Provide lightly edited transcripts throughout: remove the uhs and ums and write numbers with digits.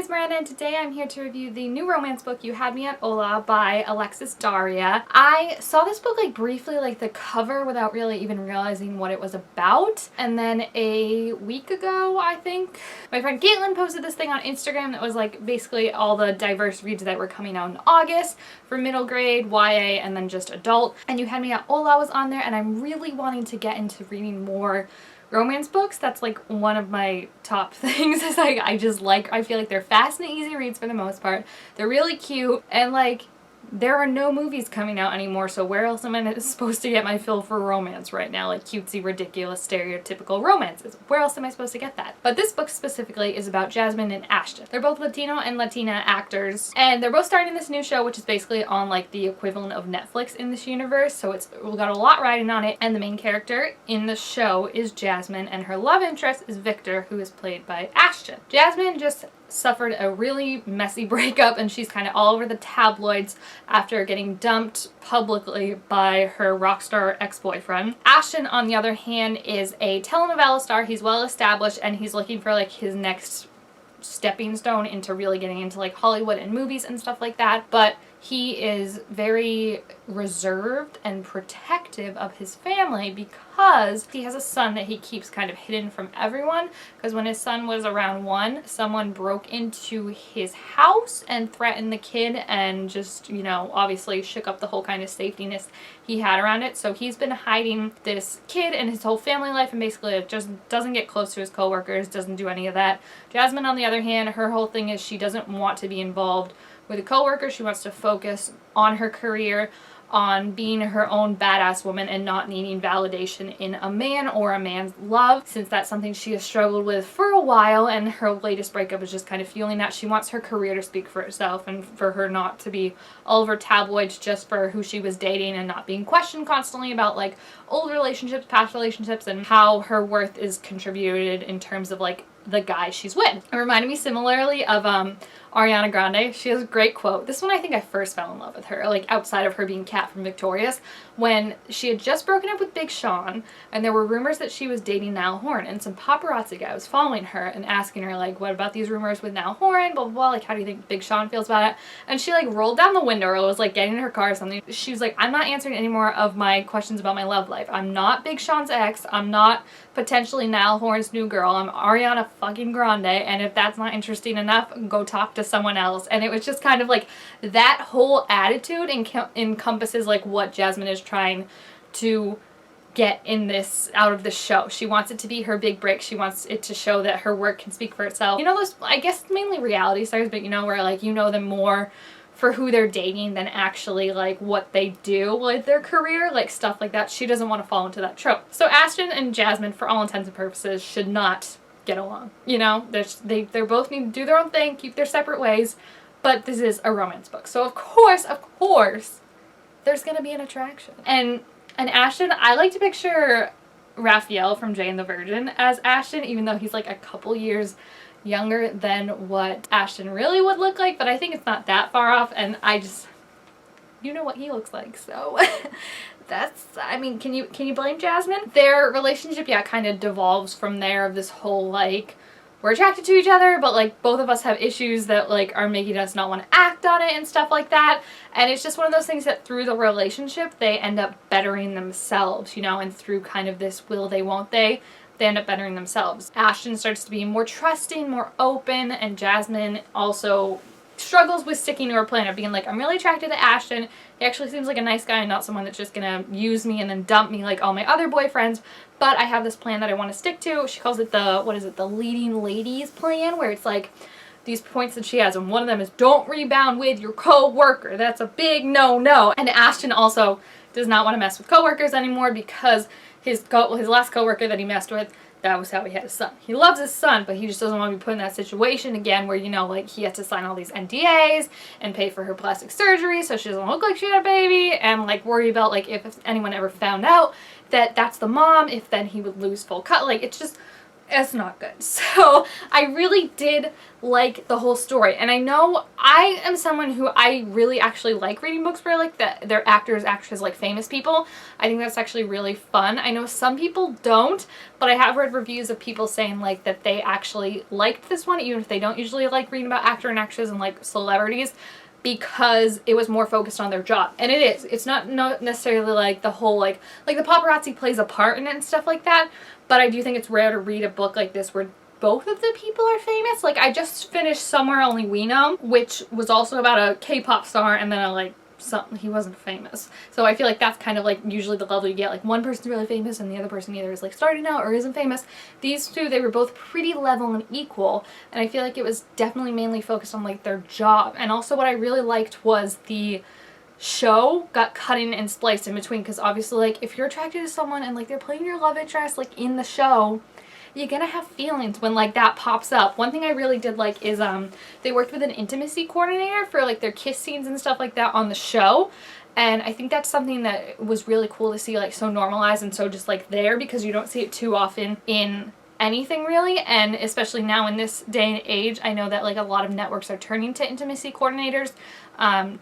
is Miranda, and today I'm here to review the new romance book, You Had Me at Hola by Alexis Daria. I saw this book briefly, the cover, without really even realizing what it was about. And then a week ago, I think, my friend Caitlin posted this thing on Instagram that was basically all the diverse reads that were coming out in August for middle grade, YA, and then just adult. And You Had Me at Hola was on there, and I'm really wanting to get into reading more romance books. That's one of my top things. Is I feel like they're fast and easy reads for the most part. They're really cute, and there are no movies coming out anymore, so where else am I supposed to get my fill for romance right now? Cutesy, ridiculous, stereotypical romances. Where else am I supposed to get that? But this book specifically is about Jasmine and Ashton. They're both Latino and Latina actors, and they're both starting this new show, which is basically on the equivalent of Netflix in this universe, so we've got a lot riding on it. And the main character in the show is Jasmine, and her love interest is Victor, who is played by Ashton. Jasmine just suffered a really messy breakup, and she's kind of all over the tabloids after getting dumped publicly by her rock star ex-boyfriend. Ashton, on the other hand, is a telenovela star. He's well established, and he's looking for his next stepping stone into really getting into Hollywood and movies and stuff like that. But he is very reserved and protective of his family because he has a son that he keeps kind of hidden from everyone, because when his son was around 1, someone broke into his house and threatened the kid and just, obviously shook up the whole kind of safetiness he had around it. So he's been hiding this kid and his whole family life, and basically just doesn't get close to his coworkers, doesn't do any of that. Jasmine, on the other hand, her whole thing is she doesn't want to be involved with a coworker. She wants to focus on her career, on being her own badass woman, and not needing validation in a man or a man's love, since that's something she has struggled with for a while, and her latest breakup is just kind of fueling that. She wants her career to speak for itself, and for her not to be all over tabloids just for who she was dating, and not being questioned constantly about old relationships, past relationships, and how her worth is contributed in terms of the guy she's with. It reminded me similarly of Ariana Grande. She has a great quote. This one, I think I first fell in love with her, outside of her being Kat from Victorious, when she had just broken up with Big Sean, and there were rumors that she was dating Niall Horan, and some paparazzi guy was following her and asking her what about these rumors with Niall Horan, blah blah blah, how do you think Big Sean feels about it? And she rolled down the window, or was getting in her car or something. She was I'm not answering any more of my questions about my love life. I'm not Big Sean's ex. I'm not potentially Niall Horan's new girl. I'm Ariana fucking Grande, and if that's not interesting enough, go talk to someone else. And it was just kind of that whole attitude encompasses what Jasmine is trying to get in this, out of this show. She wants it to be her big break. She wants it to show that her work can speak for itself. Those, I guess, mainly reality stars, but where them more for who they're dating than actually what they do with their career, stuff like that. She doesn't want to fall into that trope. So Ashton and Jasmine, for all intents and purposes, should not get along. They're both need to do their own thing, keep their separate ways, but this is a romance book. So of course, there's gonna be an attraction. And Ashton, I like to picture Raphael from Jane the Virgin as Ashton, even though he's a couple years younger than what Ashton really would look like, but I think it's not that far off, and you know what he looks like, so that's, can you blame Jasmine? Their relationship, yeah, kind of devolves from there, of this whole we're attracted to each other, but both of us have issues that are making us not want to act on it and stuff like that. And it's just one of those things that through the relationship they end up bettering themselves, and through kind of this will they won't they end up bettering themselves. Ashton starts to be more trusting, more open, and Jasmine also struggles with sticking to her plan of being I'm really attracted to Ashton. He actually seems like a nice guy and not someone that's just gonna use me and then dump me like all my other boyfriends, but I have this plan that I want to stick to. She calls it the leading ladies plan, where it's these points that she has, and one of them is don't rebound with your co-worker. That's a big no-no. And Ashton also does not want to mess with co-workers anymore, because his last co-worker that he messed with, that was how he had his son. He loves his son, but he just doesn't want to be put in that situation again where, he has to sign all these NDAs and pay for her plastic surgery so she doesn't look like she had a baby, and worry about if anyone ever found out that that's the mom, if then he would lose full cut. It's just, it's not good. So I really did like the whole story, and I know I am someone who I really actually like reading books where like they're actors, actresses, like famous people. I think that's actually really fun. I know some people don't, but I have read reviews of people saying like that they actually liked this one, even if they don't usually like reading about actor and actresses and like celebrities, because it was more focused on their job. And it is. It's not necessarily like the whole like the paparazzi plays a part in it and stuff like that, but I do think it's rare to read a book like this where both of the people are famous. Like, I just finished Somewhere Only We Know, which was also about a K-pop star, and then he wasn't famous. So I feel like that's kind of like usually the level you get. Like, one person's really famous and the other person either is like starting out or isn't famous. These two, they were both pretty level and equal, and I feel like it was definitely mainly focused on like their job. And also what I really liked was the show got cut in and spliced in between, because obviously like if you're attracted to someone and like they're playing your love interest like in the show, you're gonna have feelings when like that pops up. One thing I really did like is they worked with an intimacy coordinator for like their kiss scenes and stuff like that on the show, and I think that's something that was really cool to see, like so normalized and so just like there, because you don't see it too often in anything really. And especially now in this day and age, I know that like a lot of networks are turning to intimacy coordinators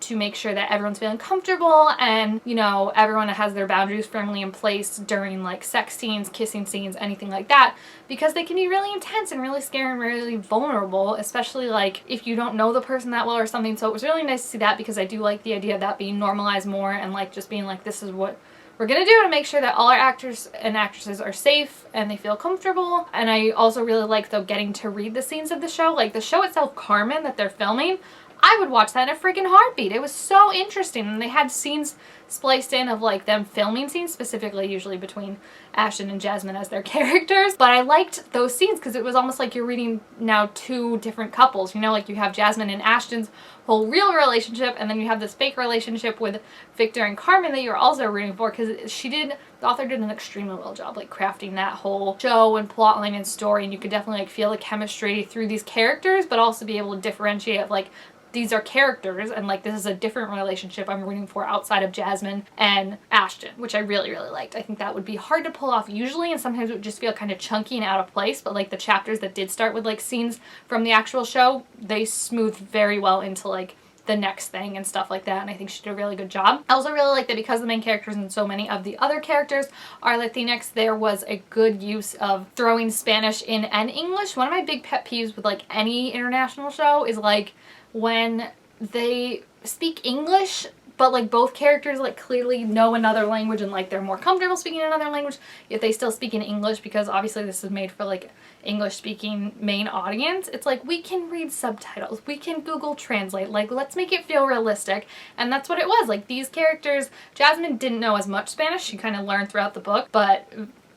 to make sure that everyone's feeling comfortable and, you know, everyone has their boundaries firmly in place during like sex scenes, kissing scenes, anything like that, because they can be really intense and really scary and really vulnerable, especially like if you don't know the person that well or something. So it was really nice to see that, because I do like the idea of that being normalized more and like just being like, this is what we're gonna do to make sure that all our actors and actresses are safe and they feel comfortable. And I also really like, though, getting to read the scenes of the show. Like the show itself, Carmen, that they're filming, I would watch that in a freaking heartbeat. It was so interesting, and they had scenes spliced in of like them filming scenes, specifically usually between Ashton and Jasmine as their characters. But I liked those scenes because it was almost like you're reading now two different couples, you know, like you have Jasmine and Ashton's whole real relationship, and then you have this fake relationship with Victor and Carmen that you're also rooting for, because the author did an extremely well job like crafting that whole show and plotline and story, and you could definitely like feel the chemistry through these characters, but also be able to differentiate of like, these are characters and like this is a different relationship I'm rooting for outside of Jasmine and Ashton, which I really, really liked. I think that would be hard to pull off usually, and sometimes it would just feel kind of chunky and out of place, but like the chapters that did start with like scenes from the actual show, they smoothed very well into like the next thing and stuff like that, and I think she did a really good job. I also really like that because the main characters and so many of the other characters are Latinx, there was a good use of throwing Spanish in and English. One of my big pet peeves with like any international show is like when they speak English but like both characters like clearly know another language and like they're more comfortable speaking another language, yet they still speak in English, because obviously this is made for like English speaking main audience. It's like, we can read subtitles, we can Google Translate, like let's make it feel realistic. And that's what it was. Like these characters, Jasmine didn't know as much Spanish, she kind of learned throughout the book, but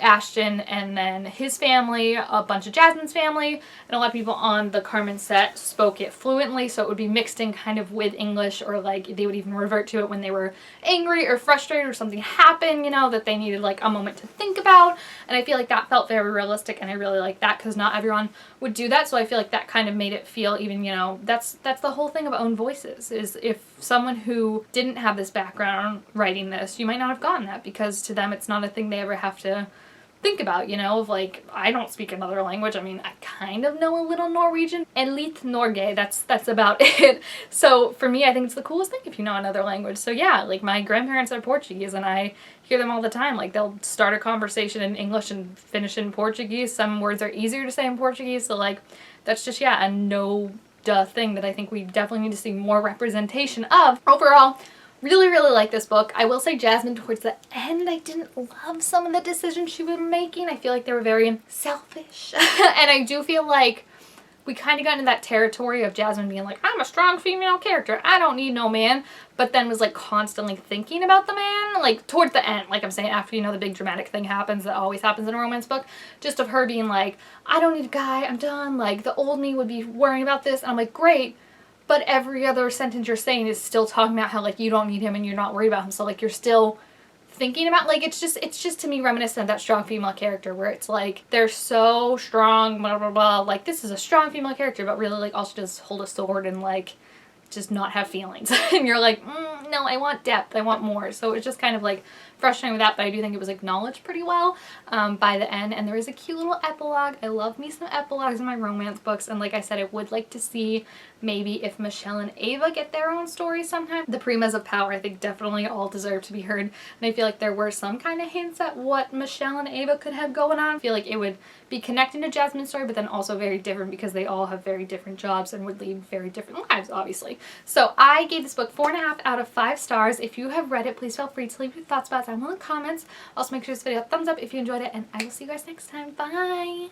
Ashton and then his family, a bunch of Jasmine's family, and a lot of people on the Carmen set spoke it fluently, so it would be mixed in kind of with English, or like they would even revert to it when they were angry or frustrated or something happened, you know, that they needed like a moment to think about. And I feel like that felt very realistic, and I really like that, because not everyone would do that. So I feel like that kind of made it feel even, you know, that's the whole thing of own voices, is if someone who didn't have this background writing this, you might not have gotten that, because to them it's not a thing they ever have to think about, you know, of like, I don't speak another language. I mean, I kind of know a little Norwegian. En litt Norge, that's about it. So for me, I think it's the coolest thing if you know another language. So yeah, like my grandparents are Portuguese, and I hear them all the time. Like they'll start a conversation in English and finish in Portuguese. Some words are easier to say in Portuguese, so like that's just, yeah, a no duh thing that I think we definitely need to see more representation of. Overall, really, really like this book. I will say Jasmine, towards the end, I didn't love some of the decisions she was making. I feel like they were very selfish. And I do feel like we kind of got into that territory of Jasmine being like, I'm a strong female character, I don't need no man, but then was like constantly thinking about the man, like towards the end, like I'm saying, after, you know, the big dramatic thing happens that always happens in a romance book, just of her being like, I don't need a guy, I'm done, like the old me would be worrying about this. And I'm like, great, but every other sentence you're saying is still talking about how like you don't need him and you're not worried about him, so like you're still thinking about, like, it's just to me reminiscent of that strong female character where it's like they're so strong, blah blah blah, like this is a strong female character, but really like all she does is hold a sword and like just not have feelings. And you're like, no, I want depth, I want more. So it's just kind of like frustrating with that, but I do think it was acknowledged pretty well by the end. And there is a cute little epilogue. I love me some epilogues in my romance books, and like I said, I would like to see maybe if Michelle and Ava get their own story sometime. The Primas of Power, I think, definitely all deserve to be heard, and I feel like there were some kind of hints at what Michelle and Ava could have going on. I feel like it would be connecting to Jasmine's story, but then also very different because they all have very different jobs and would lead very different lives, obviously. So I gave this book 4.5 out of 5 stars. If you have read it, please feel free to leave your thoughts about it down in the comments. Also, make sure to give this video a thumbs up if you enjoyed it, and I will see you guys next time. Bye!